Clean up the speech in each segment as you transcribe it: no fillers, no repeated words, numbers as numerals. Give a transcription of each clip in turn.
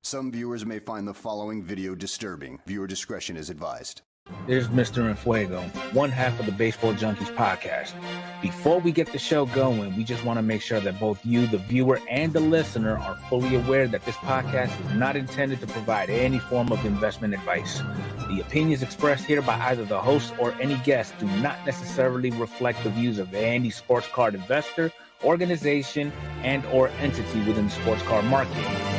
Some viewers may find the following video disturbing. Viewer discretion is advised. This is Mr. Enfuego, one half of the Baseball Junkies podcast. Before we get the show going, we just want to make sure that both you, the viewer, and the listener are fully aware that this podcast is not intended to provide any form of investment advice. The opinions expressed here by either the host or any guest do not necessarily reflect the views of any sports card investor, organization, and or entity within the sports card market.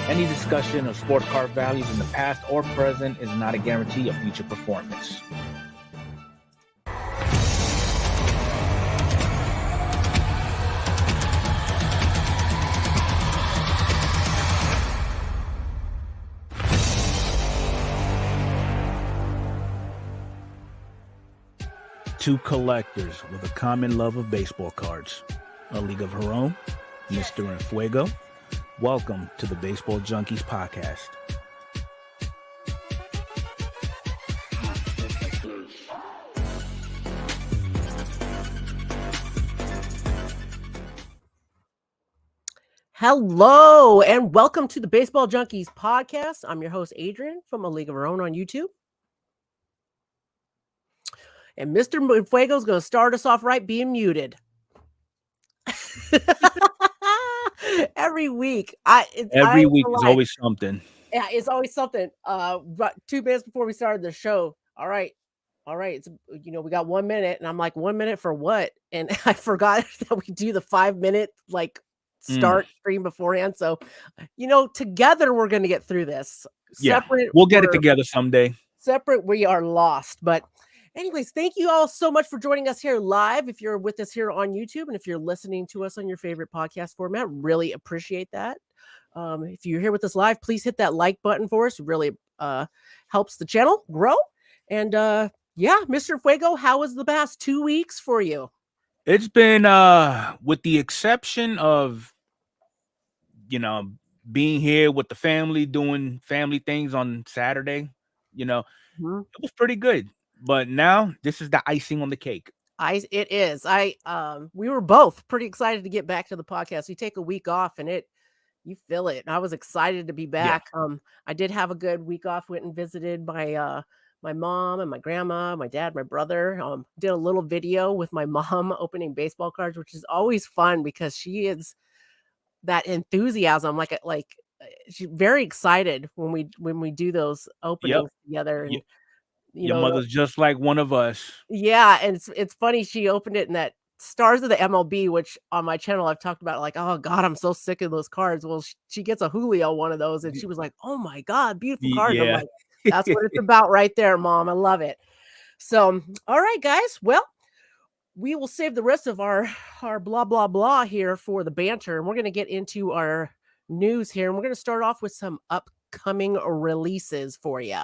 Any discussion of sports card values in the past or present is not a guarantee of future performance. Two collectors with a common love of baseball cards. A league of her own, Mr. Enfuego. Welcome to the Baseball Junkies podcast. Hello, and welcome to the Baseball Junkies podcast. I'm your host, Adrian, from A League of Her Own on YouTube. And Mr. Enfuego is going to start us off right being muted. Every week. Every week is always something. Yeah, it's always something. But 2 minutes before we started the show, all right, it's we got 1 minute, and I'm like, 1 minute for what? And I forgot that we do the 5-minute like Mm. start stream beforehand. So, together we're gonna get through this. Yeah, Separate, we'll get it together someday. we are lost. But anyways, thank you all so much for joining us here live. If you're with us here on YouTube, and if you're listening to us on your favorite podcast format, really appreciate that. If you're here with us live, please hit that like button for us. It really helps the channel grow. And yeah, Mr. Fuego, how was the past 2 weeks for you? It's been with the exception of being here with the family, doing family things on Saturday, Mhm. it was pretty good. But now this is the icing on the cake. It is. We were both pretty excited to get back to the podcast. We take a week off and you feel it. And I was excited to be Yeah. back. I did have a good week off, went and visited my mom and my grandma, my dad, my brother. Did a little video with my mom opening baseball cards, which is always fun because she is that enthusiasm. She's very excited when we do those Yep. openings together. And Your mother's just like one of us. yeah, and it's funny, she opened it in that Stars of the MLB, which on my channel I've talked about, like, oh god, I'm so sick of those cards. Well, she gets a Julio one of those, and she was like, oh my god, beautiful card. And I'm Yeah. like, that's what it's about right there, mom. I love it. So, all right, guys. Well, we will save the rest of our blah blah blah here for the banter, and we're going to get into our news here, and we're going to start off with some upcoming releases for you.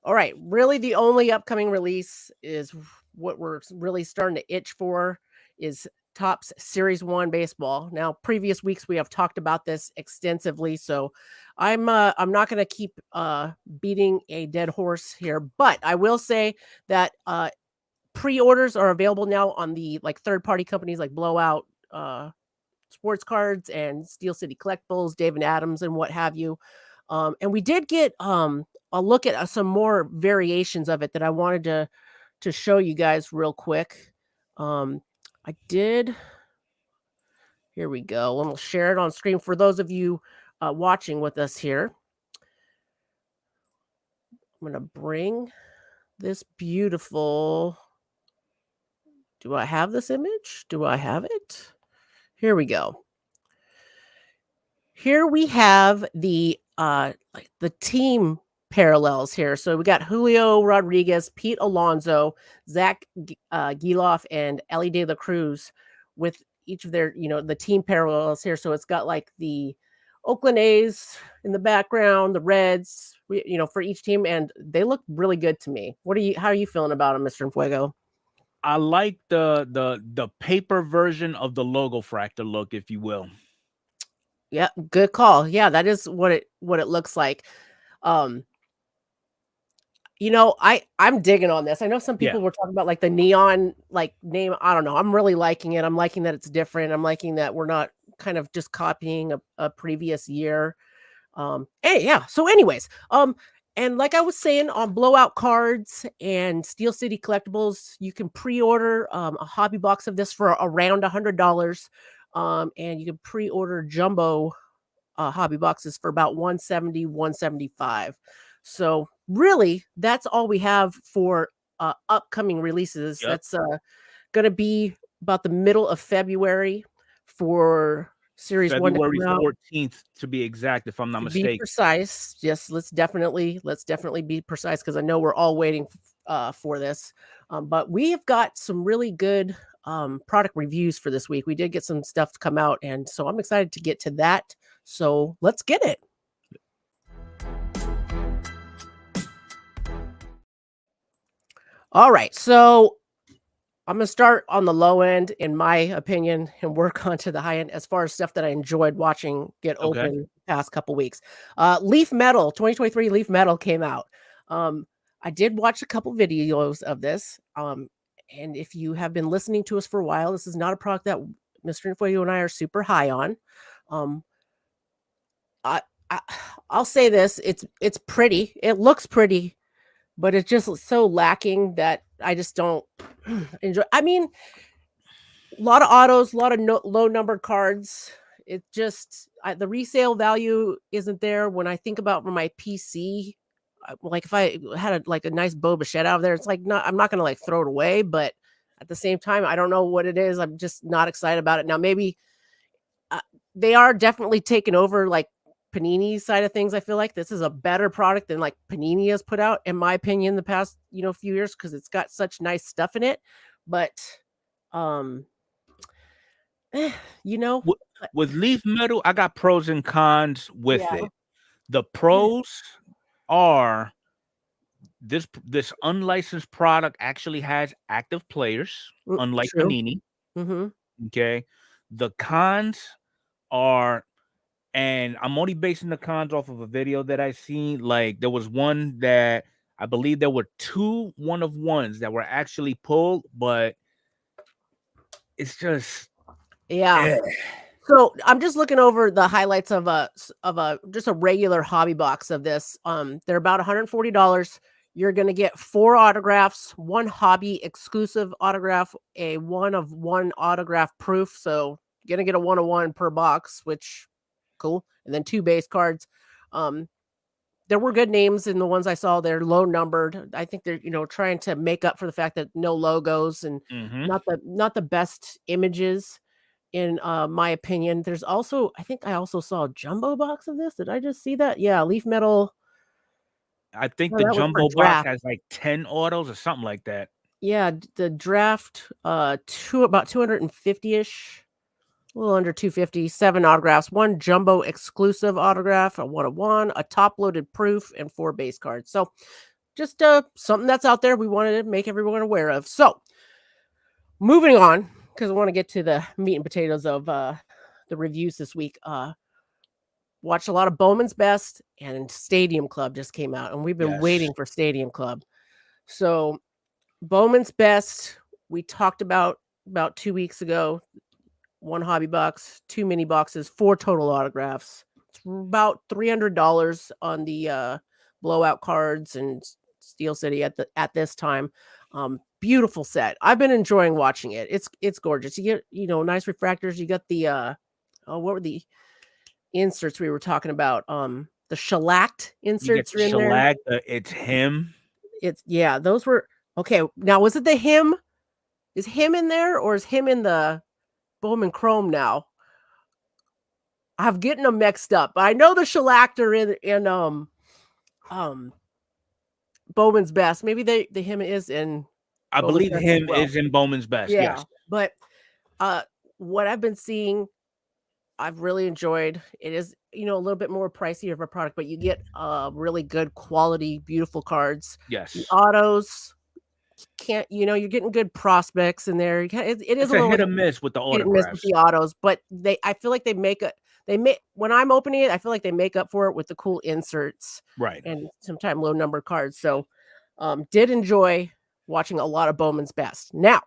All right, really the only upcoming release is what we're really starting to itch for is Topps Series 1 baseball. Now, previous weeks we have talked about this extensively, so I'm not going to keep beating a dead horse here, but I will say that pre-orders are available now on the third-party companies like Blowout Sports Cards and Steel City Collectibles, Dave and Adams, and what have you. And we did get a look at some more variations of it that I wanted to show you guys real quick. I did. Here we go. And we'll share it on screen for those of you watching with us here. I'm going to bring this beautiful. Do I have this image? Do I have it? Here we go. Here we have the team parallels here. So we got Julio Rodriguez, Pete Alonso, Zach Geloff, and Ellie De La Cruz with each of their, the team parallels here. So it's got like the Oakland A's in the background, the Reds, for each team, and they look really good to me. How are you feeling about them, Mr. Fuego? I like the paper version of the logo fractor look, if you will. Yeah, good call. Yeah, that is what it looks like. I'm digging on this. I know some people were talking about like the neon name. I don't know. I'm really liking it. I'm liking that it's different. I'm liking that we're not kind of just copying a previous year. So anyways, and like I was saying, on Blowout Cards and Steel City Collectibles, you can pre-order a hobby box of this for around $100. And you can pre-order jumbo hobby boxes for about $170, $175. So really, that's all we have for upcoming releases. Yep. That's going to be about the middle of February for Series 1 to February come out. 14th to be exact, if I'm not mistaken. Be precise. Yes, let's definitely be precise because I know we're all waiting for this. But we have got some really good product reviews for this week. We did get some stuff to come out, and so I'm excited to get to that. So let's get it. All right, so I'm gonna start on the low end, in my opinion, and work on to the high end as far as stuff that I enjoyed watching get open the past couple weeks. Leaf Metal 2023 Leaf Metal came out. I did watch a couple videos of this. And if you have been listening to us for a while, this is not a product that Mr. Fuego and I are super high on. I'll say this: it's pretty. It looks pretty, but it's just so lacking that I just don't enjoy. I mean, a lot of autos, a lot of low numbered cards. It just the resale value isn't there. When I think about my PC, like if I had a nice Bo Bichette out of there, it's like I'm not gonna like throw it away, but at the same time, I don't know what it is. I'm just not excited about it now. Maybe they are definitely taking over like Panini's side of things. I feel like this is a better product than like Panini has put out, in my opinion, the past few years, because it's got such nice stuff in it. But you know, with Leaf Metal, I got pros and cons with yeah. it. The pros are this unlicensed product actually has active players, unlike True. Panini. Mm-hmm. Okay. The cons are, and I'm only basing the cons off of a video that I seen. Like there was one that I believe there were 2 1-of-1s that were actually pulled, but it's just So I'm just looking over the highlights of just a regular hobby box of this. They're about $140. You're gonna get 4 autographs, 1 hobby exclusive autograph, a 1-of-1 autograph proof. So you're gonna get a 1-of-1 per box, which cool, and then 2 base cards. There were good names in the ones I saw. They're low numbered. I think they're trying to make up for the fact that no logos and not the best images, in my opinion. There's also, I think I also saw a jumbo box of this. Did I just see that? Yeah, Leaf Metal. I think Oh, the that was for jumbo box draft. has like 10 autos or something like that. Yeah, the draft, about 250-ish, a little under 250, 7 autographs, 1 jumbo exclusive autograph, a 1-of-1, a top-loaded proof, and 4 base cards. So just something that's out there we wanted to make everyone aware of. So moving on, because I want to get to the meat and potatoes of the reviews this week. Watched a lot of Bowman's Best, and Stadium Club just came out, and we've been waiting for Stadium Club. So Bowman's Best, we talked about 2 weeks ago. 1 hobby box, 2 mini boxes, 4 total autographs. It's about $300 on the blowout cards and Steel City at this time. Beautiful set. I've been enjoying watching it. It's gorgeous. You get nice refractors. You got the what were the inserts we were talking about? The shellacked inserts are in there. It's him. Those were okay. Now, was it the him? Is him in there, or is him in the Bowman Chrome now? I'm getting them mixed up. I know the shellacked are in Bowman's Best. Maybe the him is in. I believe him is in Bowman's Best. Yeah, yes. But what I've been seeing, I've really enjoyed. It is a little bit more pricey of a product, but you get really good quality, beautiful cards. Yes. The autos you're getting good prospects in there. It is a little hit or miss with the autographs. With the autos, but I feel like when I'm opening it, I feel like they make up for it with the cool inserts, right? And sometimes low number cards. So, did enjoy watching a lot of Bowman's Best. Now,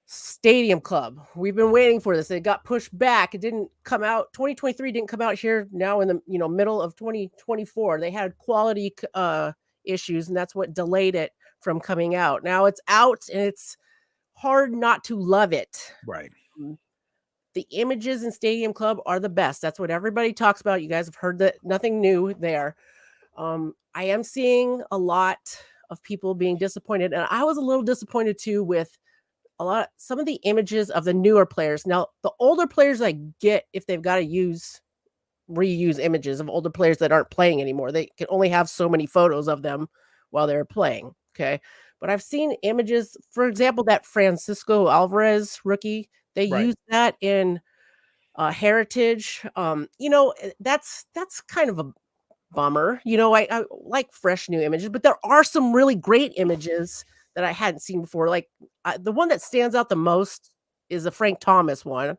Stadium Club, we've been waiting for this. It got pushed back. It didn't come out. 2023 didn't come out here now in the middle of 2024. They had quality issues, and that's what delayed it from coming out. Now it's out, and it's hard not to love it. Right. The images in Stadium Club are the best. That's what everybody talks about. You guys have heard that. Nothing new there. I am seeing a lot of people being disappointed, and I was a little disappointed too with some of the images of the newer players. Now, the older players, I get if they've got to reuse images of older players that aren't playing anymore. They can only have so many photos of them while they're playing. Okay. But I've seen images, for example, that Francisco Alvarez rookie, they used that in Heritage. That's kind of a bummer. I like fresh new images, but there are some really great images that I hadn't seen before. Like the one that stands out the most is the Frank Thomas one.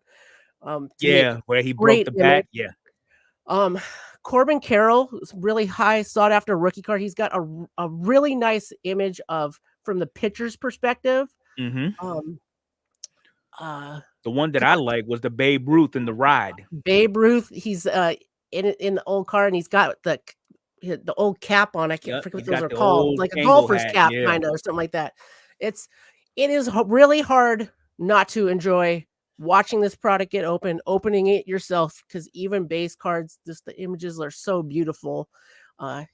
Where he broke the bat. Yeah. Corbin Carroll is really high sought after rookie card. He's got a really nice image from the pitcher's perspective. Mm-hmm. The one that I like was the Babe Ruth in the ride. Babe Ruth, he's in the old car, and he's got the old cap on. I can't forget what those are called, like a golfer's cap, kind of, or something like that. it is really hard not to enjoy watching this product get opening it yourself, because even base cards, just the images are so beautiful.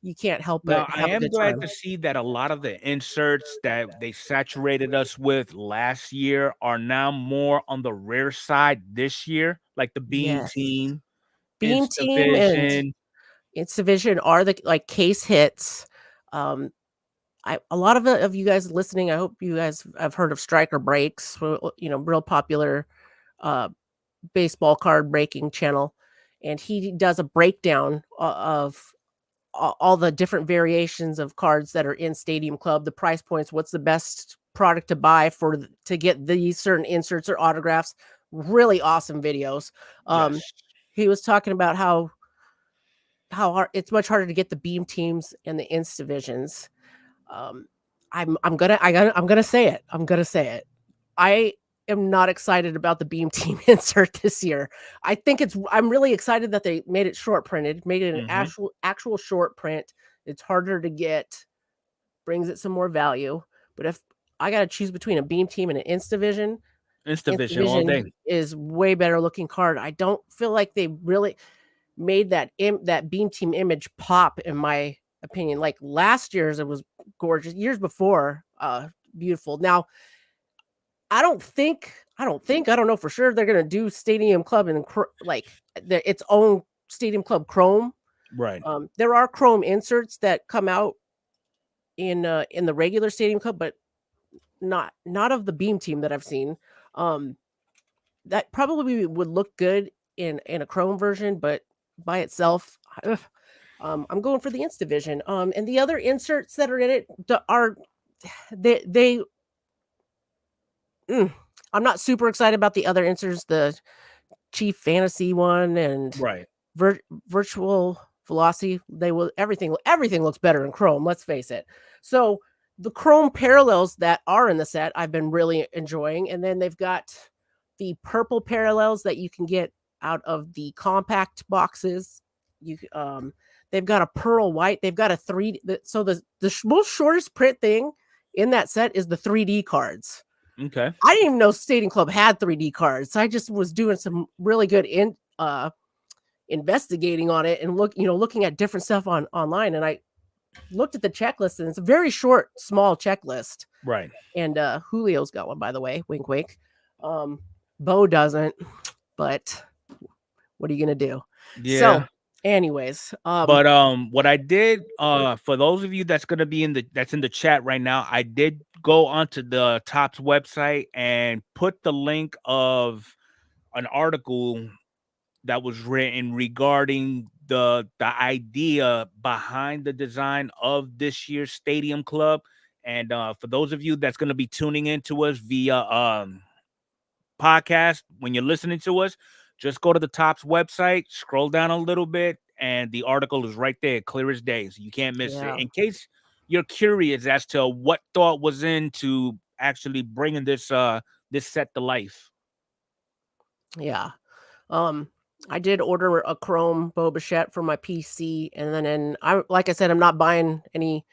You can't help but Now, I have a am good glad time. to see that a lot of the inserts that they saturated us with last year are now more on the rare side this year, like the Beam Yes. Team, Beam Team and Instavision. Instavision are the like case hits. Um, a lot of you guys listening, I hope you guys have heard of Striker Breaks, real popular uh, baseball card breaking channel, and he does a breakdown of all the different variations of cards that are in Stadium Club, the price points, what's the best product to buy to get these certain inserts or autographs. Really awesome videos. Yes. He was talking about how hard it's much harder to get the Beam Teams and the Inst divisions. Um, I'm gonna say it. I'm gonna say it. I am not excited about the Beam Team insert this year. I'm really excited that they made it short printed, made it an Mhm. actual short print. It's harder to get, brings it some more value. But if I got to choose between a Beam Team and an Instavision, Instavision all Instavision day. is way better looking card. I don't feel like they really made that Beam Team image pop, in my opinion. Like last year's, it was gorgeous. Years before, beautiful. Now, I don't know for sure they're gonna do Stadium Club and its own Stadium Club Chrome. Right. There are Chrome inserts that come out in the regular Stadium Club, but not of the Beam Team that I've seen. Um, that probably would look good in a Chrome version, but by itself, ugh, I'm going for the Instavision. And the other inserts that are in it are they. Mm, I'm not super excited about the other inserts, the Chief Fantasy one and Right. Virtual Velocity. Everything looks better in Chrome, let's face it. So the Chrome parallels that are in the set, I've been really enjoying. And then they've got the purple parallels that you can get out of the compact boxes. They've got a pearl white. They've got a 3D. So the most shortest print thing in that set is the 3D cards. Okay. I didn't even know Stadium Club had 3D cards. I just was doing some really good investigating on it and looking at different stuff online. And I looked at the checklist, and it's a very short, small checklist. Right. And Julio's got one, by the way. Wink, wink. Bo doesn't, but what are you gonna do? So, Yeah. anyways, But what I did for those of you that's gonna be that's in the chat right now, I did go onto the Topps website and put the link of an article that was written regarding the idea behind the design of this year's Stadium Club. And for those of you that's gonna be tuning into us via podcast, when you're listening to us, just go to the Topps website, scroll down a little bit, and the article is right there, clear as day. So you can't miss it. yeah, In case you're curious as to what thought was into actually bringing this set to life. yeah. I did order a Chrome Boba Fett for my PC, and then like I said, I'm not buying any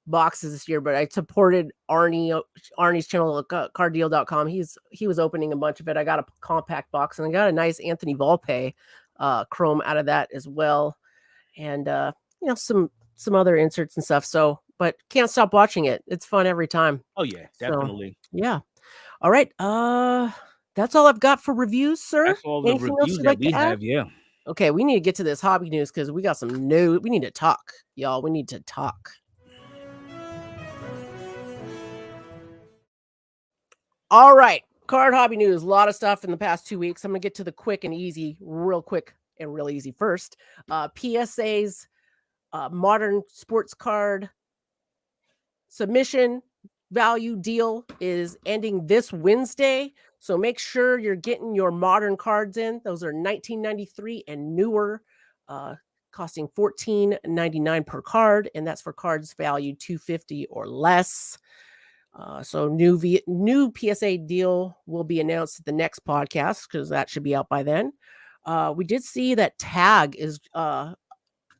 boxes this year, but I supported Arnie's channel, carddeal.com. He was opening a bunch of it. I got a compact box, and I got a nice Anthony Volpe Chrome out of that as well, and some other inserts and stuff. So, but can't stop watching it. It's fun every time. Oh yeah, So, definitely. yeah. All right. That's all I've got for reviews, sir. That's all the Anything else reviews you'd that like we to add? have. Yeah. Okay, we need to get to this hobby news because we got some new. We need to talk, y'all. We need to talk. All right, card hobby news. A lot of stuff in the past 2 weeks. I'm gonna get to the quick and easy, real quick and real easy first. PSA's modern sports card submission value deal is ending this Wednesday. So make sure you're getting your modern cards in. Those are 1993 and newer, costing $14.99 per card, and that's for cards valued $250 or less. So new PSA deal will be announced at the next podcast because that should be out by then. We did see that Tag is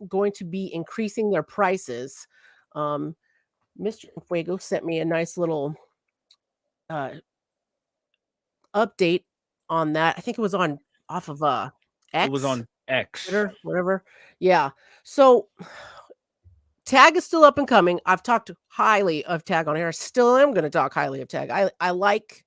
going to be increasing their prices. Mr. Fuego sent me a nice little update on that. I think it was on off of It was X, on X. Twitter, whatever. Yeah. So Tag is still up and coming. I've talked highly of Tag on here. I still am going to talk highly of Tag. I like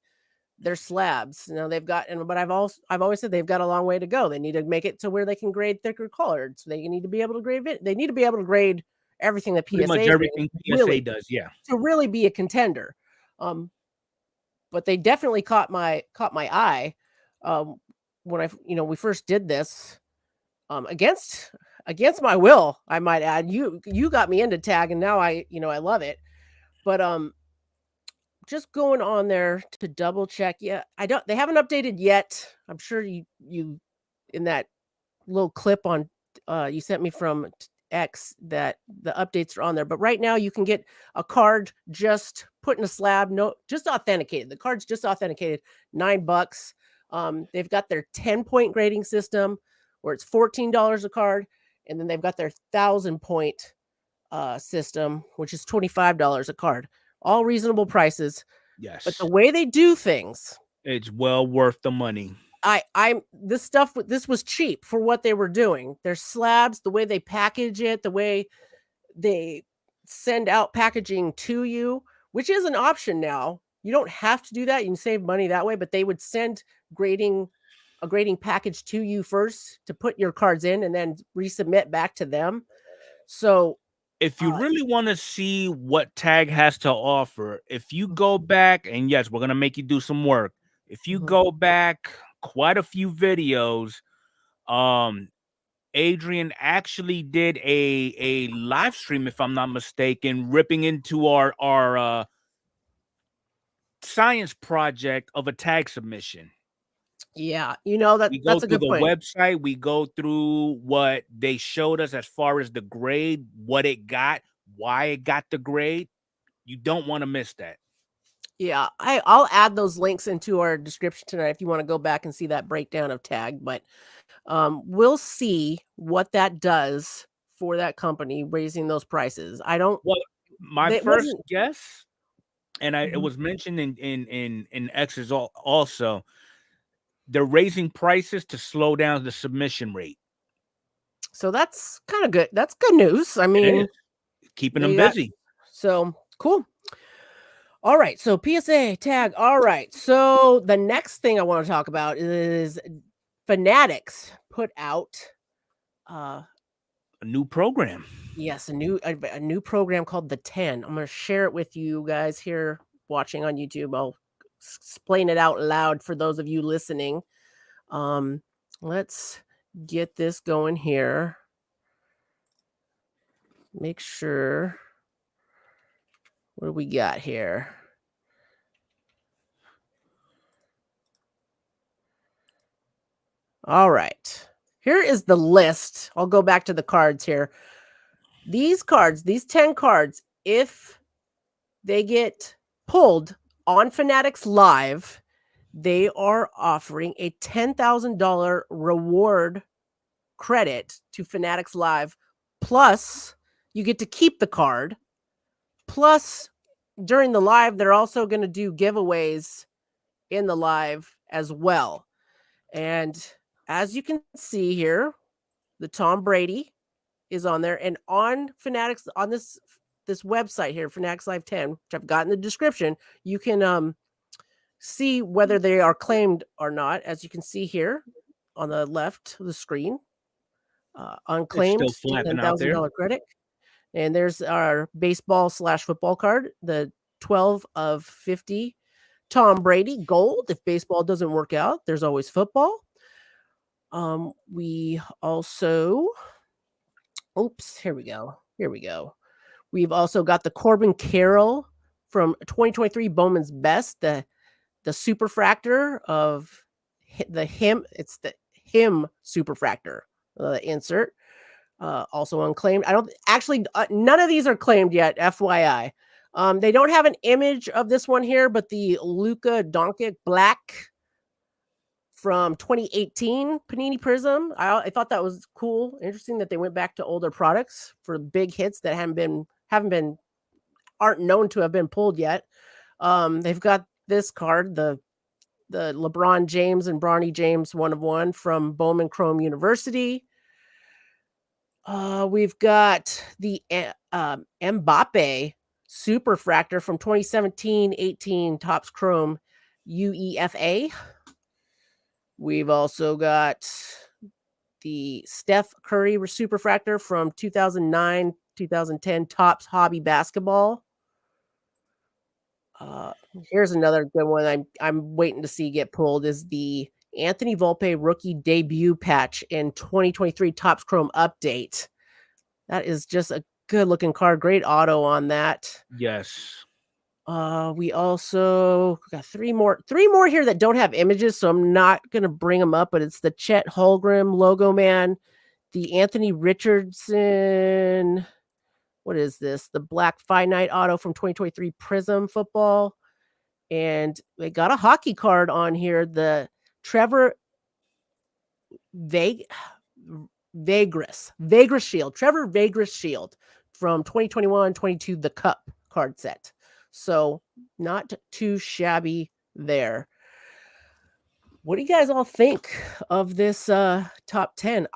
their slabs. You know, they've got, but I've always said they've got a long way to go. They need to make it to where they can grade thicker cards. They need to be able to grade it. They need to be able to grade everything that PSA Pretty much is everything PSA really, does, yeah. to really be a contender. But they definitely caught my eye when we first did this against my will, I might add. You got me into Tag, and now I love it. But just going on there to double check. Yeah, they haven't updated yet. I'm sure you in that little clip on you sent me from X that the updates are on there. But right now you can get a card just put in a slab, just authenticated. The card's just authenticated, $9. They've got their 10-point grading system where it's $14 a card, and then they've got their 1,000-point system, which is $25 a card. All reasonable prices. Yes. But the way they do things, it's well worth the money. This was cheap for what they were doing. Their slabs, the way they package it, the way they send out packaging to you, which is an option now. You don't have to do that. You can save money that way, but they would send a grading package to you first to put your cards in and then resubmit back to them. So if you really want to see what Tag has to offer, if you go back, and yes, we're going to make you do some work. If you go back quite a few videos, Adrian actually did a live stream, if I'm not mistaken, ripping into our science project of a Tag submission. Yeah, that's a good point. We go through the website. We go through what they showed us as far as the grade, what it got, why it got the grade. You don't want to miss that. Yeah, I'll add those links into our description tonight if you want to go back and see that breakdown of Tag. But we'll see what that does for that company raising those prices. My first guess, and it was mentioned in X's also, they're raising prices to slow down the submission rate. So that's kind of good. That's good news. I mean, keeping them busy. So cool. All right. So PSA Tag. All right. So the next thing I want to talk about is Fanatics put out a new program. Yes, a new program called the 10. I'm going to share it with you guys here watching on YouTube. I'll explain it out loud for those of you listening. Let's get this going here. Make sure. What do we got here? All right. Here is the list. I'll go back to the cards here. These cards, these 10 cards, if they get pulled on Fanatics Live, they are offering a $10,000 reward credit to Fanatics Live. Plus, you get to keep the card. Plus, during the live, they're also going to do giveaways in the live as well. And as you can see here, the Tom Brady is on there. And on Fanatics, on this website here, Fanatics Live 10, which I've got in the description, you can see whether they are claimed or not. As you can see here on the left of the screen, unclaimed, $10,000 credit. And there's our baseball/football card, the 12 of 50 Tom Brady gold. If baseball doesn't work out, there's always football. We also, here we go. We've also got the Corbin Carroll from 2023 Bowman's Best, the superfractor of the him. It's the him superfractor insert. Also unclaimed. I don't actually, none of these are claimed yet, FYI. They don't have an image of this one here, but the Luka Doncic Black from 2018 Panini Prism. I thought that was cool. Interesting that they went back to older products for big hits that aren't known to have been pulled yet. They've got this card, the LeBron James and Bronny James 1/1 from Bowman Chrome University. We've got the Mbappe Superfractor from 2017-18 Topps Chrome UEFA. We've also got the Steph Curry Superfractor from 2009-2010 Topps Hobby Basketball. Here's another good one I'm waiting to see get pulled is the Anthony Volpe rookie debut patch in 2023 Topps Chrome update. That is just a good looking card. Great auto on that. Yes. We also got three more here that don't have images, so I'm not gonna bring them up. But it's the Chet Holmgren logo man, the Anthony Richardson. What is this? The Black Finite auto from 2023 Prism Football. And they got a hockey card on here. The Trevor Vegas Shield. Trevor Vegas Shield from 2021-22, the Cup card set. So not too shabby there. What do you guys all think of this top 10?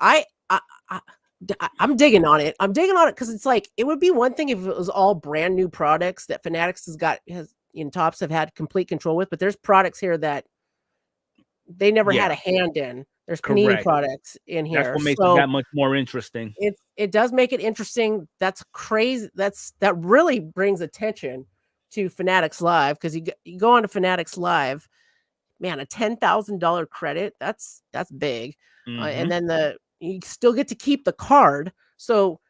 I'm digging on it. I'm digging on it because it's like it would be one thing if it was all brand new products that Fanatics has in Topps have had complete control with, but there's products here that they never had a hand in. There's Panini products in here. That's what makes it that much more interesting. It does make it interesting. That's crazy. That really brings attention to Fanatics Live because you go on to Fanatics Live, man, a $10,000 credit. That's big, and then you still get to keep the card. So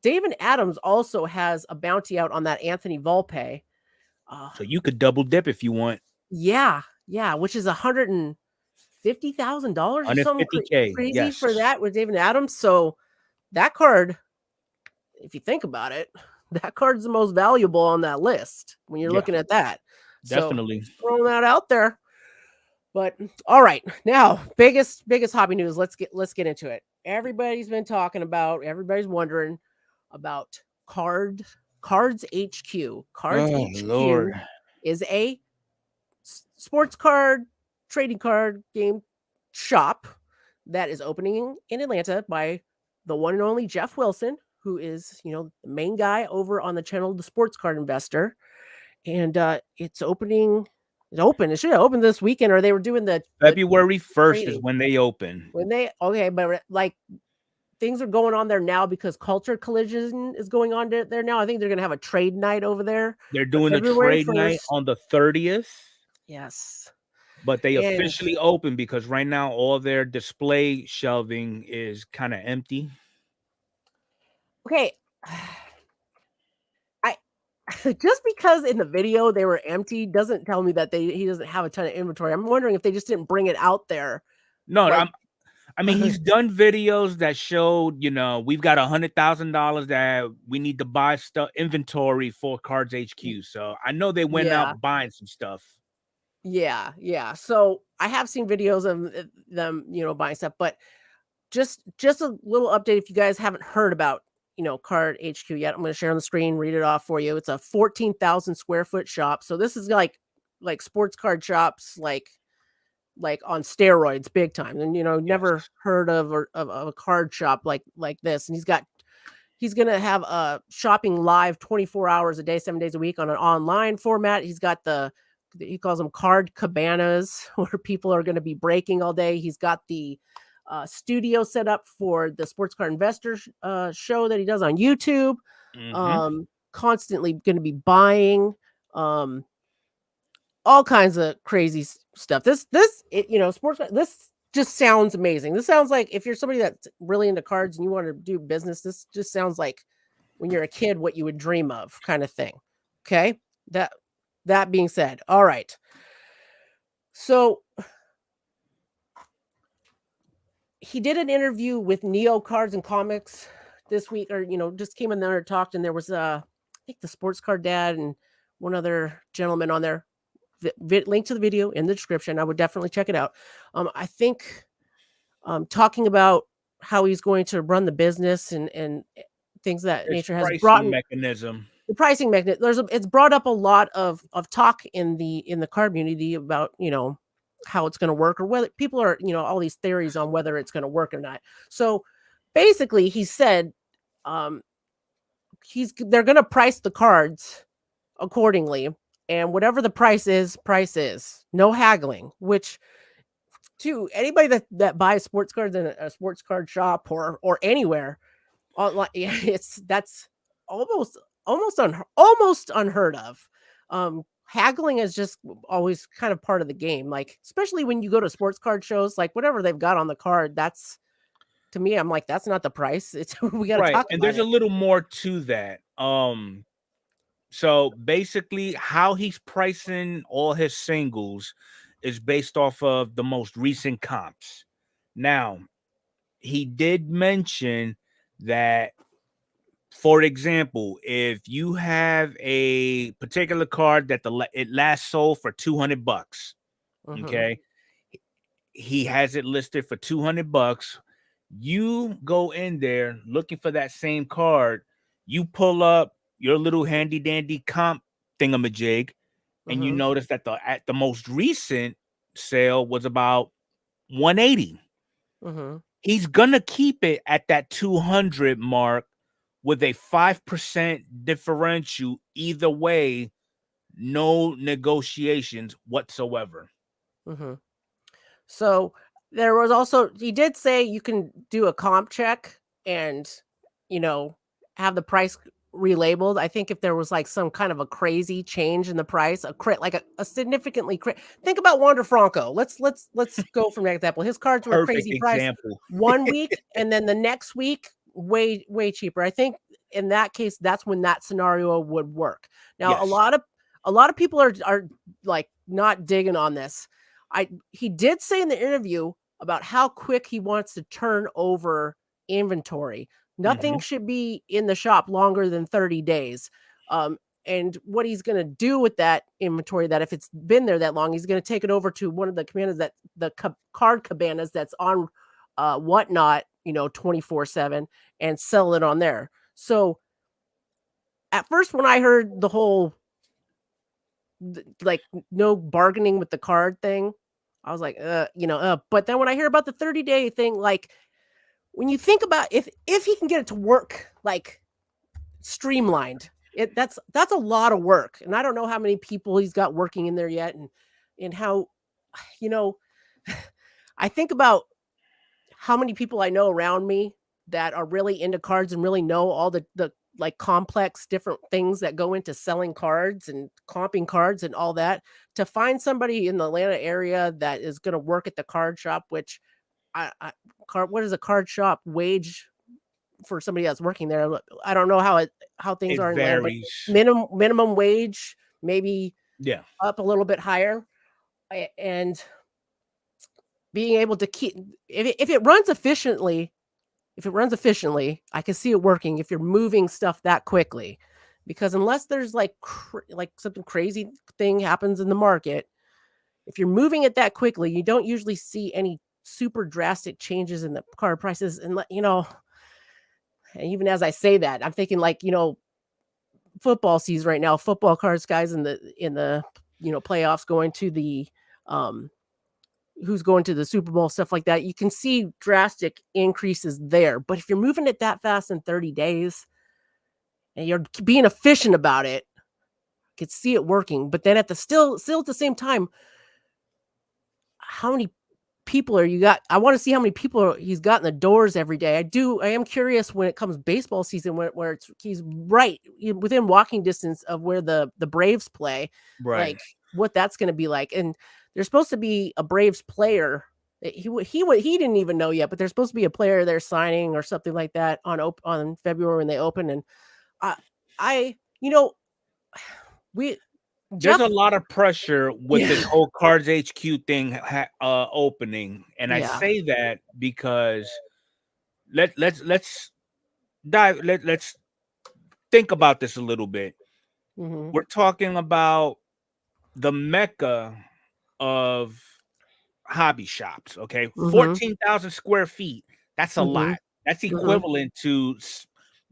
David Adams also has a bounty out on that Anthony Volpe. So you could double dip if you want. Yeah, which is $150,000 or something crazy for that with David Adams. So that card, if you think about it, that card's the most valuable on that list when you're looking at that. Definitely. So throwing that out there. But all right, now biggest hobby news. Let's get into it. Everybody's been talking about. Everybody's wondering about Cards HQ. Cards HQ Lord. is a sports card trading card game shop that is opening in Atlanta by the one and only Geoff Wilson, who is the main guy over on the channel, The Sports Card Investor, and it's opening. It should have opened this weekend, or they were doing the February 1st is when they open. But like things are going on there now because Culture Collision is going on there now. I think they're going to have a trade night over there. They're doing a trade night on the 30th. Yes. But they officially open because right now all their display shelving is kind of empty. Okay. Just because in the video they were empty doesn't tell me that he doesn't have a ton of inventory. I'm wondering if they just didn't bring it out there. No, I mean, he's done videos that showed, we've got $100,000 that we need to buy inventory for Cards HQ. So I know they went out buying some stuff. Yeah. So I have seen videos of them, buying stuff, but just a little update. If you guys haven't heard about, Card HQ yet, I'm going to share on the screen, read it off for you. It's a 14,000 square foot shop. So this is like sports card shops, like on steroids, big time. And, never heard of a card shop like this. And he's going to have a shopping live 24 hours a day, 7 days a week on an online format. He's got he calls them card cabanas where people are going to be breaking all day. He's got the studio set up for the Sports Card Investor show that he does on YouTube. Constantly going to be buying all kinds of crazy stuff. This sports. This just sounds amazing. This sounds like if you're somebody that's really into cards and you want to do business, this just sounds like when you're a kid what you would dream of, kind of thing. Okay, that being said, all right. So he did an interview with Neo Cards and Comics this week, or just came in there and talked, and there was I think the Sports Card Dad and one other gentleman on there. Link to the video in the description. I would definitely check it out. I think talking about how he's going to run the business and things of that nature has brought mechanism. the pricing mechanism. It's brought up a lot of talk in the card community about, how it's going to work, or whether people are, all these theories on whether it's going to work or not. So basically he said, they're going to price the cards accordingly, and whatever the price is, no haggling, which to anybody that buys sports cards in a sports card shop or anywhere online, that's almost unheard of. Haggling is just always kind of part of the game, like especially when you go to sports card shows, like whatever they've got on the card, that's, to me, I'm like, that's not the price. It's we got to Right. talk And about there's it. a little more to that. So basically how he's pricing all his singles is based off of the most recent comps. Now, he did mention that, for example, if you have a particular card that it last sold for $200, Mhm. okay, he has it listed for $200. You go in there looking for that same card, you pull up your little handy dandy comp thingamajig, and you Mhm. notice that at the most recent sale was about 180. Mhm. He's gonna keep it at that 200 mark with a 5% differential either way, no negotiations whatsoever. Mhm. So there was also, he did say you can do a comp check and, you know, have the price relabeled. I think if there was like some kind of a crazy change in the price, like a significantly think about Wander Franco. Let's go from that example. His cards were Perfect crazy price example. 1 week, and then the next week way cheaper. I think in that case, that's when that scenario would work. Now, Yes. a lot of people are like not digging on this. He did say in the interview about how quick he wants to turn over inventory. Nothing should be in the shop longer than 30 days. And what he's going to do with that inventory, that if it's been there that long, he's going to take it over to one of the cabanas, that card cabanas that's on Whatnot, 24/7, and sell it on there. So at first, when I heard the whole like no bargaining with the card thing, I was like, but then when I hear about the 30-day thing, like when you think about if he can get it to work like streamlined, that's a lot of work. And I don't know how many people he's got working in there yet, and how, you know, I think about how many people I know around me that are really into cards and really know all the like complex different things that go into selling cards and comping cards and all that. To find somebody in the Atlanta area that is going to work at the card shop, which what is a card shop wage for somebody that's working there? I don't know how things It are in Atlanta, but varies. minimum wage, maybe Yeah. up a little bit higher. And being able to keep, if it runs efficiently, I can see it working if you're moving stuff that quickly. Because unless there's like something crazy thing happens in the market, if you're moving it that quickly, you don't usually see any super drastic changes in the card prices. And and even as I say that, I'm thinking like, football season right now, football cards guys in the playoffs, going to the who's going to the Super Bowl, stuff like that. You can see drastic increases there. But if you're moving it that fast in 30 days and you're being efficient about it, I could see it working. But then at the still at the same time, how many people are you got? I want to see how many people he's got in the doors every day. I am curious when it comes baseball season, where he's right within walking distance of where the Braves play, Right. like what that's going to be like. And there's supposed to be a Braves player. He didn't even know yet, but there's supposed to be a player they're signing or something like that on February when they open. And I we There's Geoff, a lot of pressure with this yeah, whole Cards HQ thing opening, and I yeah, say that because let's dive. Let's think about this a little bit. hmm, We're talking about the mecca of hobby shops. Okay, hmm, 14,000 square feet. That's a hmm, lot. That's hmm, equivalent to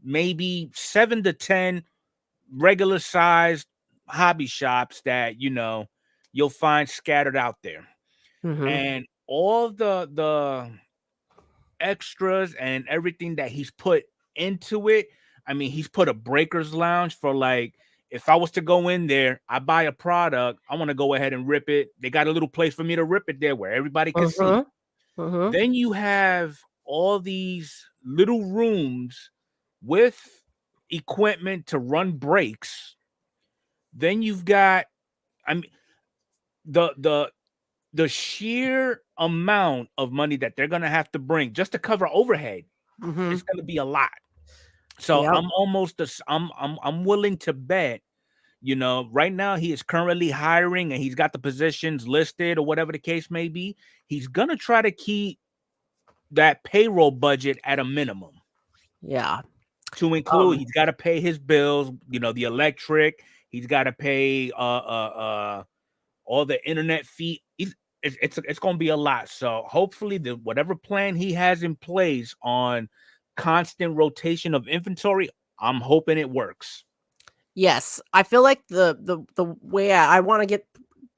maybe 7 to 10 regular sized hobby shops that, you know, you'll find scattered out there. And all the extras and everything that he's put into it. I mean, he's put a breakers lounge for, like, if I was to go in there, I buy a product, I want to go ahead and rip it. They got a little place for me to rip it there where everybody can see. Then you have all these little rooms with equipment to run breaks. Then you've got, I mean, the sheer amount of money that they're gonna have to bring just to cover overhead is gonna be a lot. So Yep. I'm almost I'm willing to bet, you know, right now he is currently hiring and he's got the positions listed or whatever the case may be. He's gonna try to keep that payroll budget at a minimum. Yeah. To include, he's got to pay his bills, you know, the electric. He's got to pay all the internet fee. It's going to be a lot. So hopefully, whatever plan he has in place on constant rotation of inventory, I'm hoping it works. Yes, I feel like the way I want to get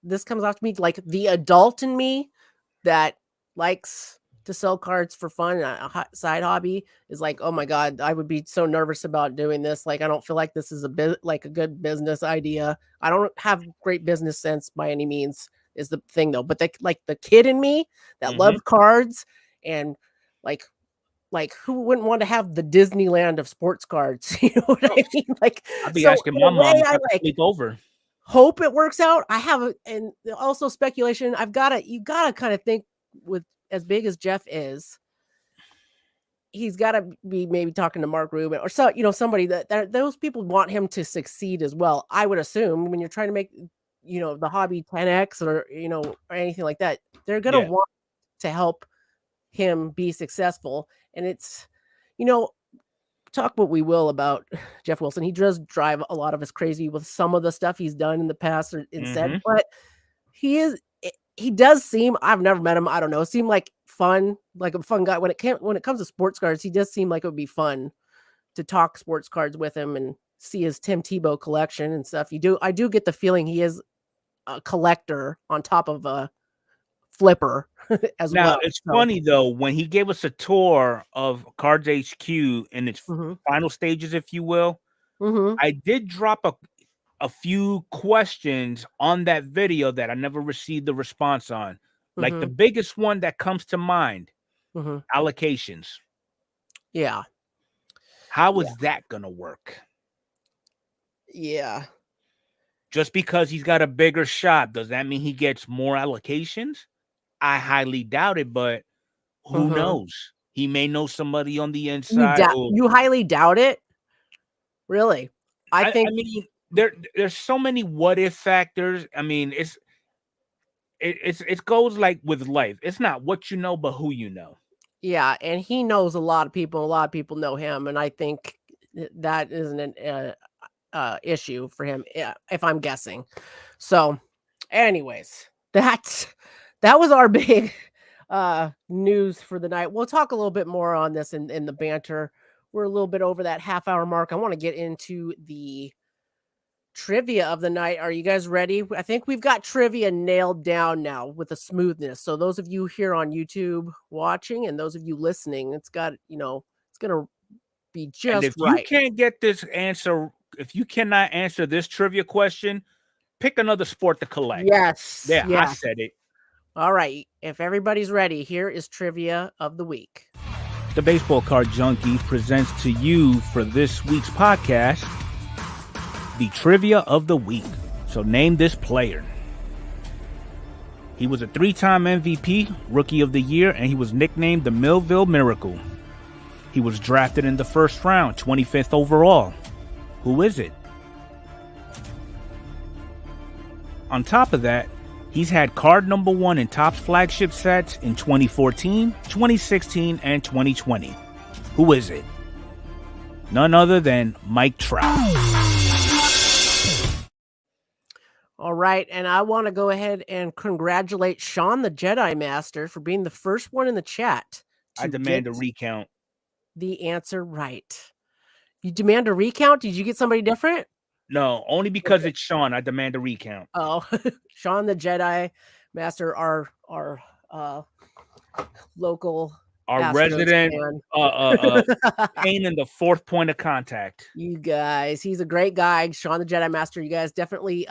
this comes off to me like the adult in me that likes to sell cards for fun, a side hobby, is like, oh my god, I would be so nervous about doing this. Like, I don't feel like this is a good business idea. I don't have great business sense by any means, is the thing though. But the kid in me that loves cards and like who wouldn't want to have the Disneyland of sports cards? You know what I mean? Like, I'd be so asking in my a way, mom if I I could sleep over. hope it works out. I have and also speculation. You gotta kind of think with as big as Geoff is, he's got to be maybe talking to Mark Rubin or so, you know, somebody that those people want him to succeed as well. I would assume when you're trying to make, you know, the hobby 10x or, you know, or anything like that, they're gonna want to help him be successful. And it's, you know, talk what we will about Geoff Wilson. He does drive a lot of us crazy with some of the stuff he's done in the past or said, but he does seem, I've never met him, I don't know, seem like a fun guy. When it comes to sports cards, he does seem like it would be fun to talk sports cards with him and see his Tim Tebow collection and stuff. I do get the feeling he is a collector on top of a flipper as well. Now, it's funny though, when he gave us a tour of Cards HQ in its final stages, if you will, I did drop a few questions on that video that I never received the response on. Like the biggest one that comes to mind, allocations. Yeah. How is that going to work? Yeah. Just because he's got a bigger shop, does that mean he gets more allocations? I highly doubt it, but who knows? He may know somebody on the inside. You highly doubt it? Really? I think. I mean, there's so many what if factors. I mean, it goes like with life. It's not what you know, but who you know. Yeah, and he knows a lot of people. A lot of people know him, and I think that isn't an issue for him, if I'm guessing. So, anyways, that was our big news for the night. We'll talk a little bit more on this in the banter. We're a little bit over that half-hour mark. I want to get into the trivia of the night. Are you guys ready? I think we've got trivia nailed down now with a smoothness. So those of you here on YouTube watching and those of you listening, it's got, you know, it's going to be just and if right. you can't get this answer, if you cannot answer this trivia question, pick another sport to collect. Yes. Yeah, I said it. All right. If everybody's ready, here is trivia of the week. The Baseball Card Junkie presents to you for this week's podcast the trivia of the week. So name this player. He was a 3-time MVP, Rookie of the Year, and he was nicknamed the Millville Miracle. He was drafted in the first round, 25th overall. Who is it? On top of that, he's had card number 1 in Topps flagship sets in 2014, 2016, and 2020. Who is it? None other than Mike Trout. All right, and I want to go ahead and congratulate Sean the Jedi Master for being the first one in the chat. I demand a recount. The answer right. You demand a recount? Did you get somebody different? No, only because it's Sean. I demand a recount. Oh, Sean the Jedi Master, our local Our Astros resident fan. pain in the fourth point of contact. You guys, he's a great guy, Sean the Jedi Master. You guys definitely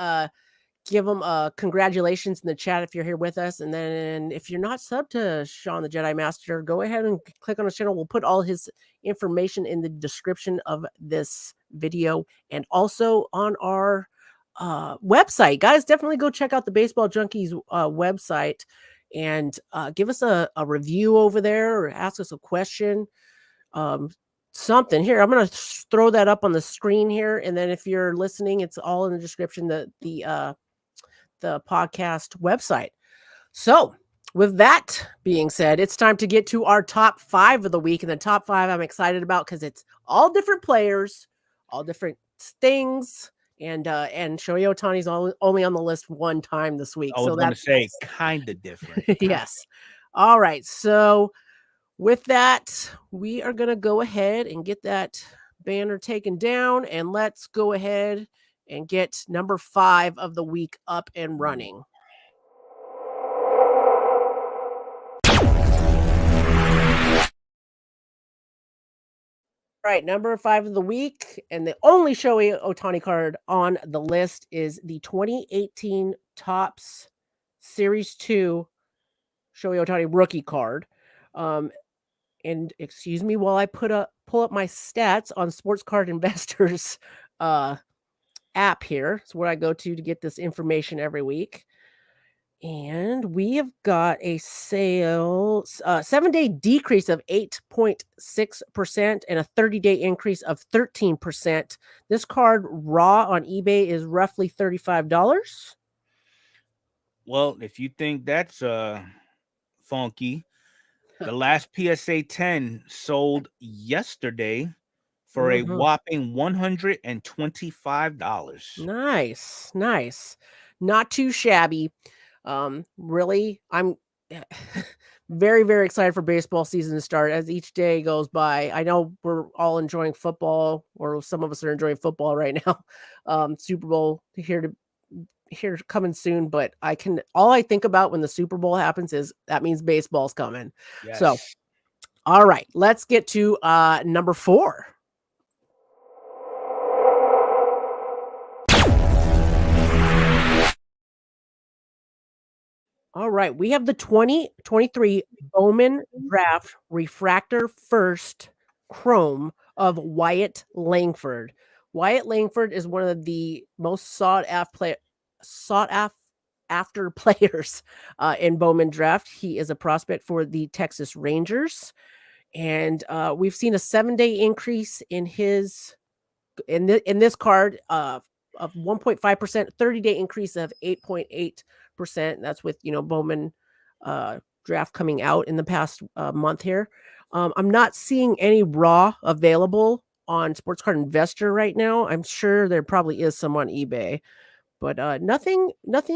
give him congratulations in the chat if you're here with us. And then if you're not subbed to Sean the Jedi Master, go ahead and click on his channel. We'll put all his information in the description of this video and also on our website. Guys, definitely go check out the Baseball Junkies website and give us a review over there or ask us a question. Something here. I'm going to throw that up on the screen here. And then if you're listening, it's all in the description, the podcast website. So with that being said, it's time to get to our top 5 of the week. And the top 5 I'm excited about because it's all different players, all different things. And Shohei Ohtani's only on the list one time this week. I was going to say kind of different. Yes. All right. So with that, we are going to go ahead and get that banner taken down, and let's go ahead and get number 5 of the week up and running. All right, number 5 of the week, and the only Shohei Ohtani card on the list is the 2018 Topps Series 2 Shohei Ohtani rookie card. And excuse me while I pull up my stats on Sports Card Investors app here. It's where I go to get this information every week. And we have got a sale, 7-day decrease of 8.6% and a 30-day increase of 13%. This card raw on eBay is roughly $35. Well, if you think that's funky, the last PSA 10 sold yesterday for a whopping $125. Nice. Not too shabby. Really, I'm very, very excited for baseball season to start as each day goes by. I know we're all enjoying football, or some of us are enjoying football right now. Super Bowl here coming soon, but all I think about when the Super Bowl happens is that means baseball's coming. Yes. So, all right, let's get to number 4. All right, we have the 2023 Bowman Draft Refractor First Chrome of Wyatt Langford. Wyatt Langford is one of the most sought after players in Bowman Draft. He is a prospect for the Texas Rangers, and we've seen a 7-day increase in his in this card of 1.5%, 30-day increase of 8.8%. That's with Bowman draft coming out in the past month here. I'm not seeing any raw available on Sports Card Investor right now. I'm sure there probably is some on eBay, but nothing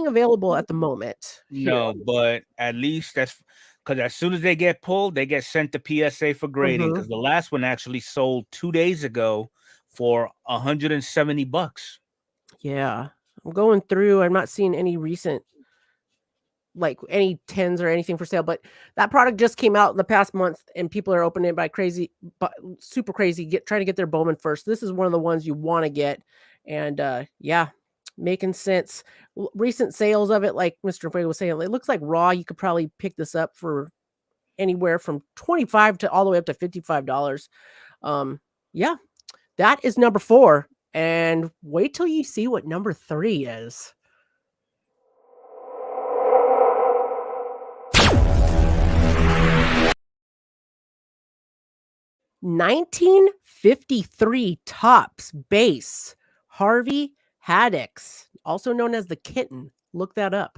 available at the moment. No, but at least that's because as soon as they get pulled, they get sent to PSA for grading. Because the last one actually sold 2 days ago for $170. Yeah, I'm going through. I'm not seeing any recent, like any 10s or anything for sale, but that product just came out in the past month and people are opening it super crazy, trying to get their Bowman first. This is one of the ones you want to get. And yeah, making sense. Recent sales of it, like Mr. Fuego was saying, it looks like raw. You could probably pick this up for anywhere from $25 to all the way up to $55. Yeah, that is number 4. And wait till you see what number 3 is. 1953 Topps base Harvey Haddix, also known as the Kitten. Look that up.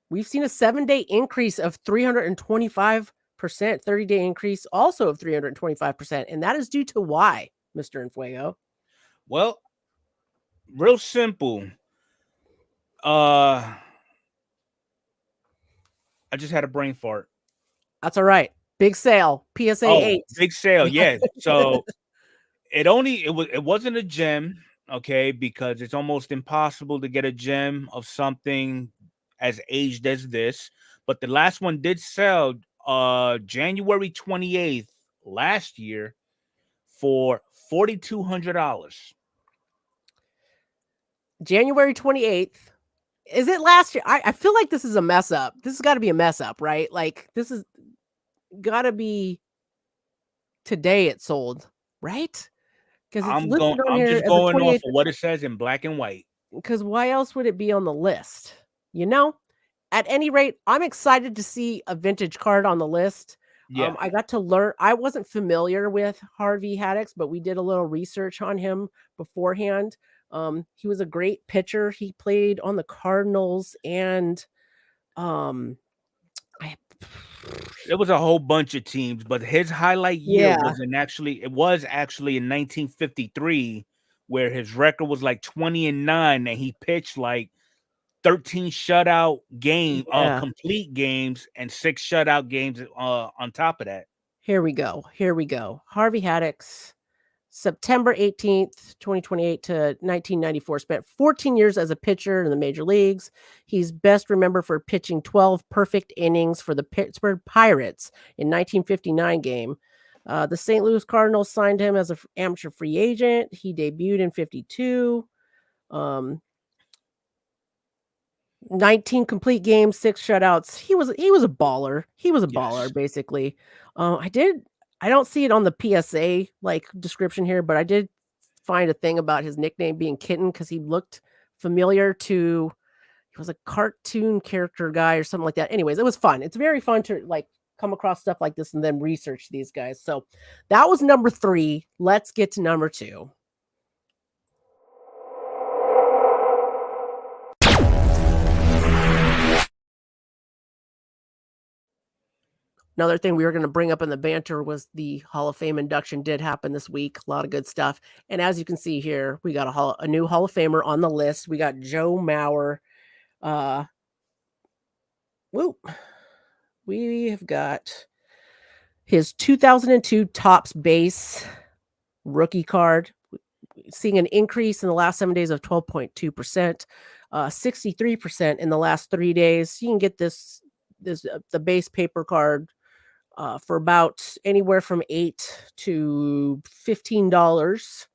We've seen a 7-day increase of 325%, 30-day increase also of 325%. And that is due to why, Mr. Infuego? Well, real simple. I just had a brain fart. That's all right. Big sale. PSA 8. Big sale, yeah. So it wasn't a gem. okay, because it's almost impossible to get a gem of something as aged as this. But the last one did sell January 28th last year for $4,200. January 28th. Is it last year? I feel like this is a mess up. This has got to be a mess up, right? Like this is got to be today it sold, right? Because it's listed on I'm here just as the going off 28th. of what it says in black and white. Because why else would it be on the list? You know? At any rate, I'm excited to see a vintage card on the list. Yeah. I got to learn. I wasn't familiar with Harvey Haddix, but we did a little research on him beforehand. He was a great pitcher. He played on the Cardinals and um, I, It was a whole bunch of teams, but his highlight year yeah, was actually in 1953, where his record was like 20-9, and he pitched like 13 shutout yeah. complete games and 6 shutout games on top of that. Here we go. Here we go. Harvey Haddix, September 18th, 2028 to 1994, spent 14 years as a pitcher in the major leagues. He's best remembered for pitching 12 perfect innings for the Pittsburgh Pirates in 1959 game. The St. Louis Cardinals signed him as an amateur free agent. He debuted in 52. 19 complete games, 6 shutouts. He was a baller. He was a baller, Yes. basically. I don't see it on the PSA like description here, but I did find a thing about his nickname being Kitten because he looked familiar to he was a cartoon character guy or something like that. Anyways, it was fun. It's very fun to like come across stuff like this and then research these guys. So that was number 3. Let's get to number 2. Another thing we were going to bring up in the banter was the Hall of Fame induction did happen this week. A lot of good stuff. And as you can see here, we got a new Hall of Famer on the list. We got Joe Mauer. We have got his 2002 Topps base rookie card, seeing an increase in the last 7 days of 12.2%, 63% in the last 3 days. You can get this the base paper card for about anywhere from $8 to $15.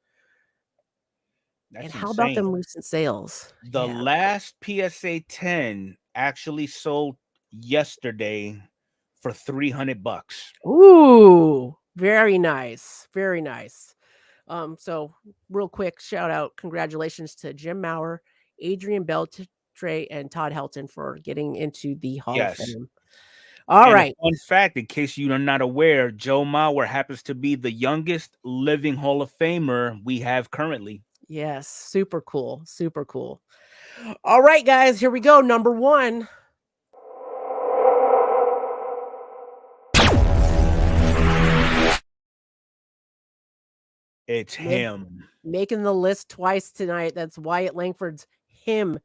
That's And insane. how about them recent sales? The last PSA 10 actually sold yesterday for $300. Ooh, very nice. Very nice. So real quick, shout out, congratulations to Jim Maurer, Adrian Beltre, and Todd Helton for getting into the Hall of Fame. All right. A fun fact, in case you are not aware, Joe Mauer happens to be the youngest living Hall of Famer we have currently. Yes, super cool. Super cool. All right, guys, here we go. Number 1. It's him. Making the list twice tonight. That's Wyatt Langford's him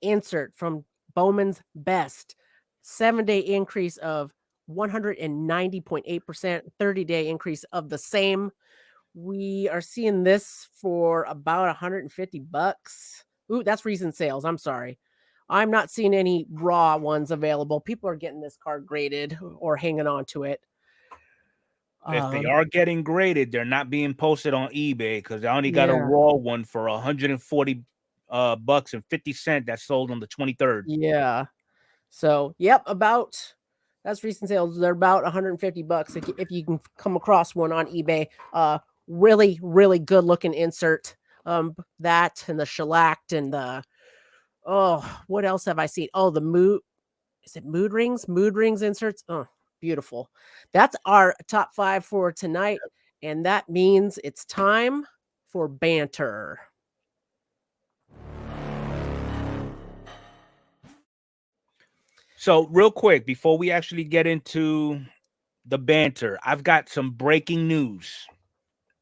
insert from Bowman's Best. 7-day increase of 190.8%, 30-day increase of the same. We are seeing this for about $150. Ooh, that's recent sales. I'm sorry. I'm not seeing any raw ones available. People are getting this card graded or hanging on to it. If they are getting graded, they're not being posted on eBay because I only got a Yeah. raw one for $140 bucks and 50 cents that sold on the 23rd. Yeah. So, yep, that's recent sales. They're about $150 if you can come across one on eBay. Really, really good looking insert. That and the shellacked and what else have I seen? Oh, is it mood rings? Mood rings inserts. Oh, beautiful. That's our top 5 for tonight. And that means it's time for banter. So real quick, before we actually get into the banter, I've got some breaking news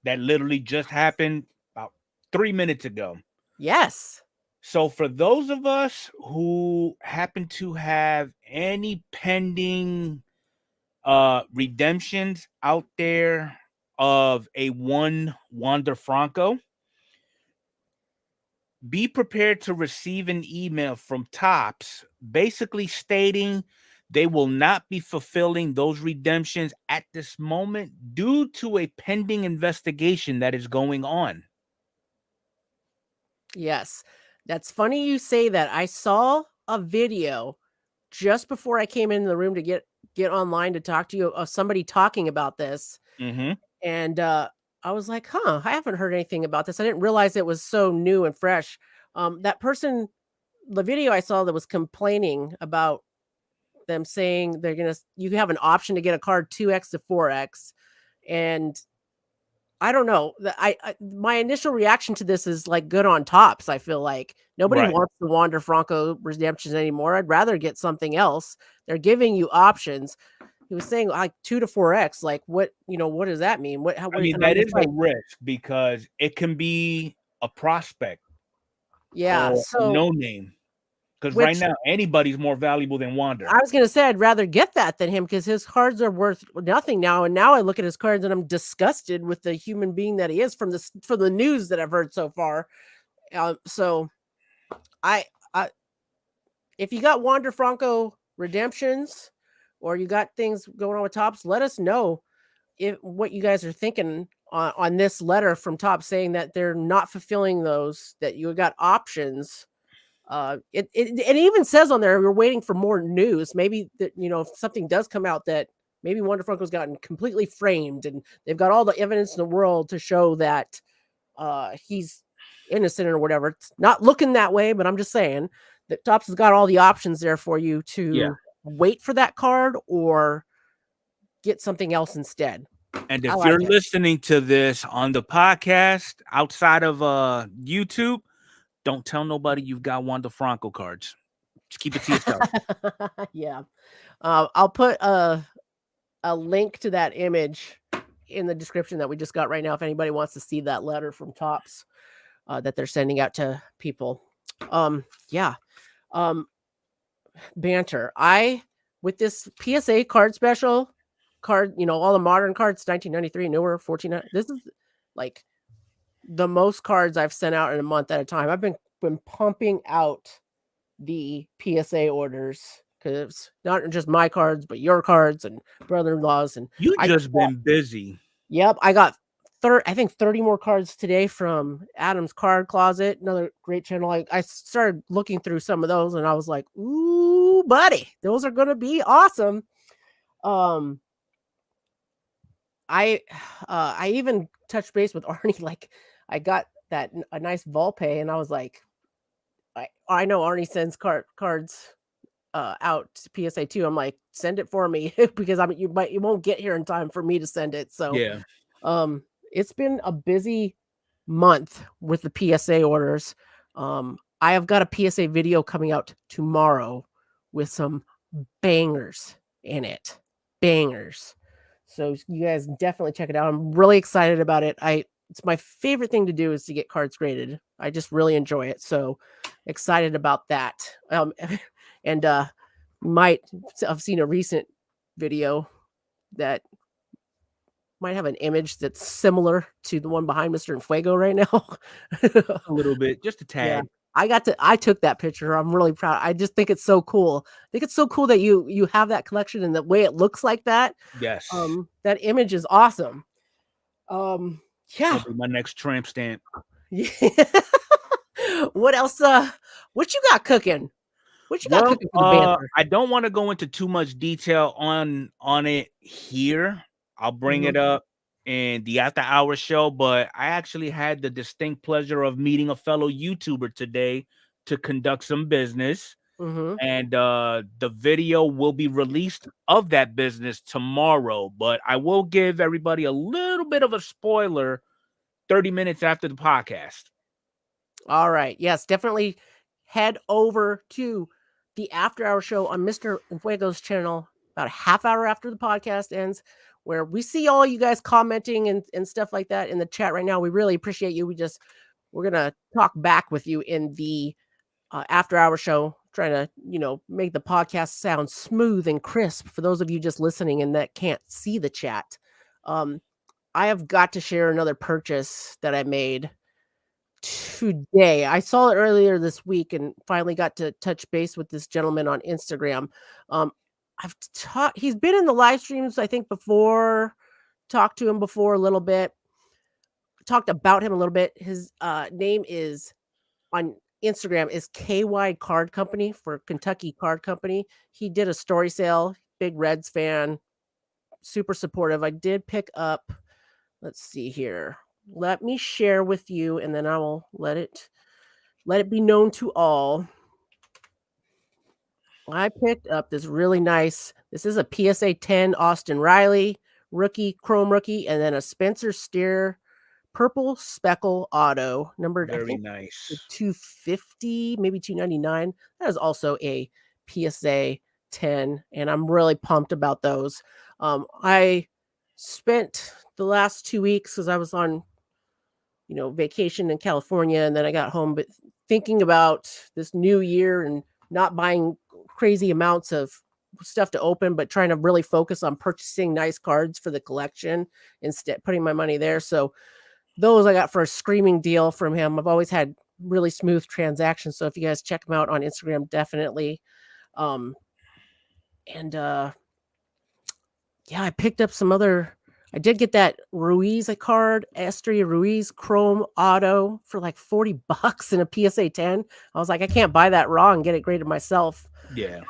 that literally just happened about 3 minutes ago. Yes. So for those of us who happen to have any pending redemptions out there of a one Wander Franco, be prepared to receive an email from Topps basically stating they will not be fulfilling those redemptions at this moment due to a pending investigation that is going on. Yes. That's funny you say that. I saw a video just before I came into the room to get online to talk to you of somebody talking about this. Mm-hmm. And I was like, huh, I haven't heard anything about this. I didn't realize it was so new and fresh. That person, the video I saw that was complaining about them saying you have an option to get a card 2x to 4x. And I don't know. My initial reaction to this is like good on Tops. I feel like nobody Right. wants the Wander Franco redemptions anymore. I'd rather get something else. They're giving you options. He was saying like 2 to 4x. Like what does that mean? I mean, And I'm that just is a like, risk because it can be a prospect yeah. or a So no name. Because right which now, anybody's more valuable than Wander. I was gonna say I'd rather get that than him because his cards are worth nothing now. And now I look at his cards and I'm disgusted with the human being that he is from the news that I've heard so far. So I if you got Wander Franco redemptions or you got things going on with Tops, let us know what you guys are thinking on this letter from Tops saying that they're not fulfilling those, that you got options. It even says on there we're waiting for more news. Maybe that if something does come out that maybe Wander Franco's gotten completely framed and they've got all the evidence in the world to show that he's innocent or whatever. It's not looking that way, but I'm just saying that Topps has got all the options there for you to wait for that card or get something else instead. And I if like you're it. listening to this on the podcast outside of YouTube, don't tell nobody you've got Wander Franco cards. Just keep it to yourself. Yeah. I'll put a link to that image in the description that we just got right now if anybody wants to see that letter from Topps that they're sending out to people. Yeah. Banter. With this PSA card special card, all the modern cards, 1993 newer, 14. This is like the most cards I've sent out in a month at a time. I've been pumping out the PSA orders because it's not just my cards, but your cards and brother-in-law's. And You just been busy. Yep, I got 30 more cards today from Adam's Card Closet, another great channel. I started looking through some of those and I was like, ooh, buddy, those are gonna be awesome. I even touched base with Arnie, like I got a nice Volpe and I was like, I know Arnie sends cards out to PSA too. I'm like, send it for me because you won't get here in time for me to send it. So Yeah. it's been a busy month with the PSA orders. I have got a PSA video coming out tomorrow with some bangers in it. Bangers. So you guys definitely check it out. I'm really excited about it. It's my favorite thing to do is to get cards graded. I just really enjoy it. So excited about that. And I've seen a recent video that might have an image that's similar to the one behind Mr. Enfuego right now. A little bit, just a tad. Yeah. I took that picture. I'm really proud. I just think it's so cool. I think it's so cool that you have that collection and the way it looks like that. Yes. That image is awesome. Yeah. That'll be my next tramp stamp. Yeah. What else? What you got cooking? What you got cooking for the banter? I don't want to go into too much detail on it here. I'll bring it up in the after hours show, but I actually had the distinct pleasure of meeting a fellow YouTuber today to conduct some business. And the video will be released of that business tomorrow, but I will give everybody a little bit of a spoiler 30 minutes after the podcast. All right. Yes, definitely head over to the after hour show on Mr. Enfuego's channel about a half hour after the podcast ends, where we see all you guys commenting and stuff like that in the chat right now. We really appreciate you. We're going to talk back with you in the after hour show, trying to, make the podcast sound smooth and crisp for those of you just listening and that can't see the chat. I have got to share another purchase that I made today. I saw it earlier this week and finally got to touch base with this gentleman on Instagram. Um, he's been in the live streams, I think, before, talked to him before a little bit, talked about him a little bit. His name is on Instagram is KY Card Company for Kentucky Card Company. He did a story sale, big Reds fan, super supportive. I did pick up, let's see here. Let me share with you and then I will let it be known to all. I picked up this really nice. This is a PSA 10 Austin Riley rookie, chrome rookie, and then a Spencer Steer purple speckle auto numbered, I Very think, nice. 250, maybe 299. That is also a PSA 10, and I'm really pumped about those. I spent the last 2 weeks because I was on, vacation in California, and then I got home, but thinking about this new year and not buying crazy amounts of stuff to open, but trying to really focus on purchasing nice cards for the collection instead, putting my money there. So those I got for a screaming deal from him. I've always had really smooth transactions. So if you guys check him out on Instagram, definitely. And yeah, I picked up some other. I did get that Ruiz card, Estria Ruiz Chrome Auto for like $40 in a PSA 10. I was like, I can't buy that raw and get it graded myself. Yeah.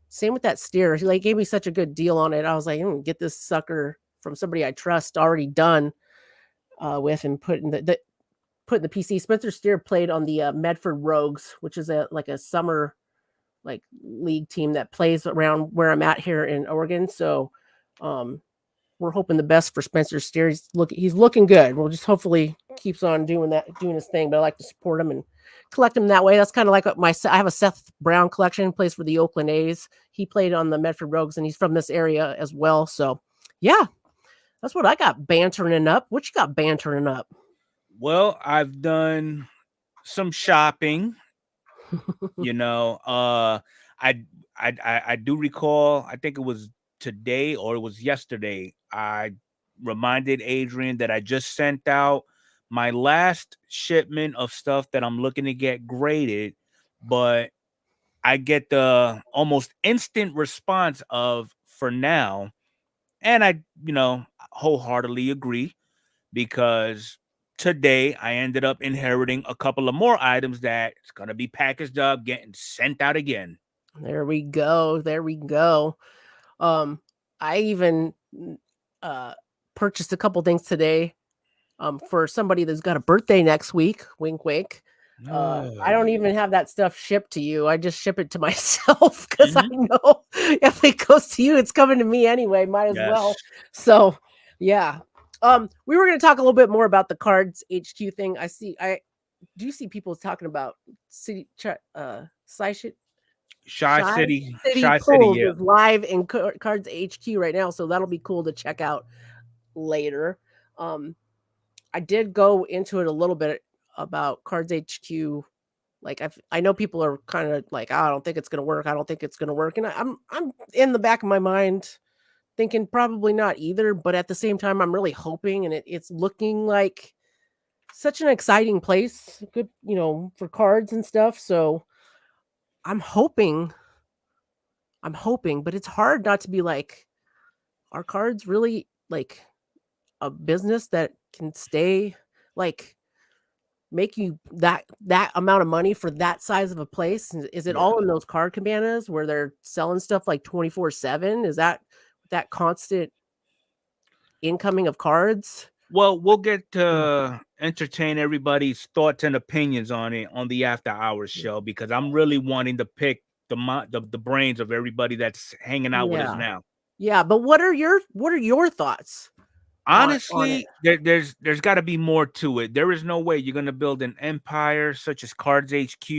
Same with that Steer. He gave me such a good deal on it. I was like, get this sucker from somebody I trust, already done with, and put in the PC. Spencer Steer played on the Medford Rogues, which is a summer league team that plays around where I'm at here in Oregon. So we're hoping the best for Spencer Steer. He's looking good. We'll just hopefully keeps on doing his thing. But I like to support him and collect him that way. That's kind of like I have a Seth Brown collection, plays for the Oakland A's. He played on the Medford Rogues, and he's from this area as well. So yeah, that's what I got bantering up. What you got bantering up? Well, I've done some shopping. I do recall, I think it was today or it was yesterday, I reminded Adrian that I just sent out my last shipment of stuff that I'm looking to get graded, but I get the almost instant response of for now. And I, wholeheartedly agree, because today I ended up inheriting a couple of more items that it's going to be packaged up, getting sent out again. There we go. I even purchased a couple things today for somebody that's got a birthday next week. Wink, wink. I don't even have that stuff shipped to you. I just ship it to myself because I know if it goes to you, it's coming to me anyway. Might as well. So, yeah. We were going to talk a little bit more about the Cards HQ thing. I do see people talking about Shy City is live in Cards HQ right now, so that'll be cool to check out later. I did go into it a little bit about Cards HQ. Like I know people are kind of like, I don't think it's gonna work. And I'm in the back of my mind thinking probably not either. But at the same time, I'm really hoping, and it's looking like such an exciting place, good, for cards and stuff. So I'm hoping, but it's hard not to be like, are cards really like a business that can stay like make you that amount of money for that size of a place? Is it all in those card cabanas where they're selling stuff like 24/7? Is that constant incoming of cards? Well, we'll get to entertain everybody's thoughts and opinions on it on the After Hours show, because I'm really wanting to pick the brains of everybody that's hanging out with us now. Yeah, but what are your thoughts? Honestly, there's got to be more to it. There is no way you're going to build an empire such as Cards HQ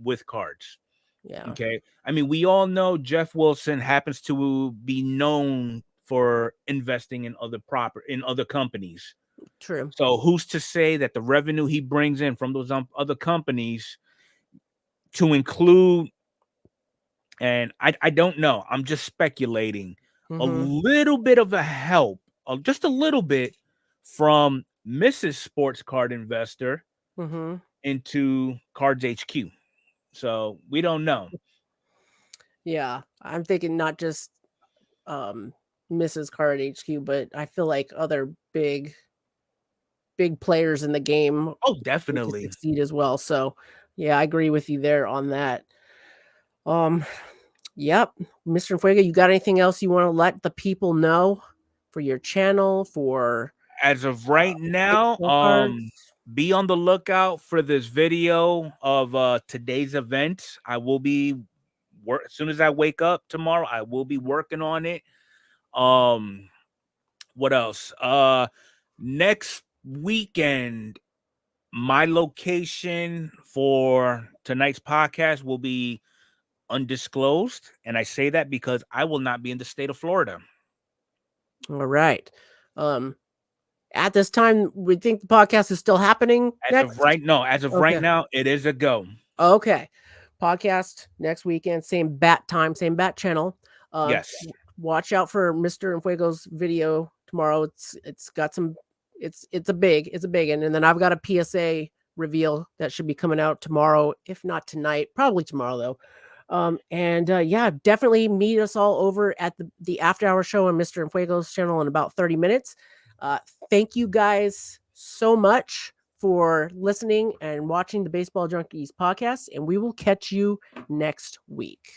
with cards. Yeah. Okay. I mean, we all know Geoff Wilson happens to be known for investing in other companies. True. So who's to say that the revenue he brings in from those other companies to include, and I don't know, I'm just speculating, a little bit of a help, just a little bit, from Mrs. Sports Card Investor into Cards HQ. So we don't know. Yeah, I'm thinking not just Mrs. Card HQ, but I feel like other big players in the game Oh, to definitely. succeed as well. So yeah, I agree with you there on that. Yep. Mr. Fuego, you got anything else you want to let the people know for your channel, for As of right now, baseball cards? be on the lookout for this video of today's event. I will be as soon as I wake up tomorrow, I will be working on it. What else? Next weekend, my location for tonight's podcast will be undisclosed, and I say that because I will not be in the state of Florida. All right. At this time, we think the podcast is still happening. As of right now, it is a go. Okay. Podcast next weekend, same bat time, same bat channel. Yes. Watch out for Mr. Fuego's video tomorrow. It's got some it's a big one. And then I've got a PSA reveal that should be coming out tomorrow, if not tonight, probably tomorrow though. Yeah, definitely meet us all over at the after hour show on Mr. Fuego's channel in about 30 minutes. Thank you guys so much for listening and watching the Baseball Junkies podcast, and we will catch you next week.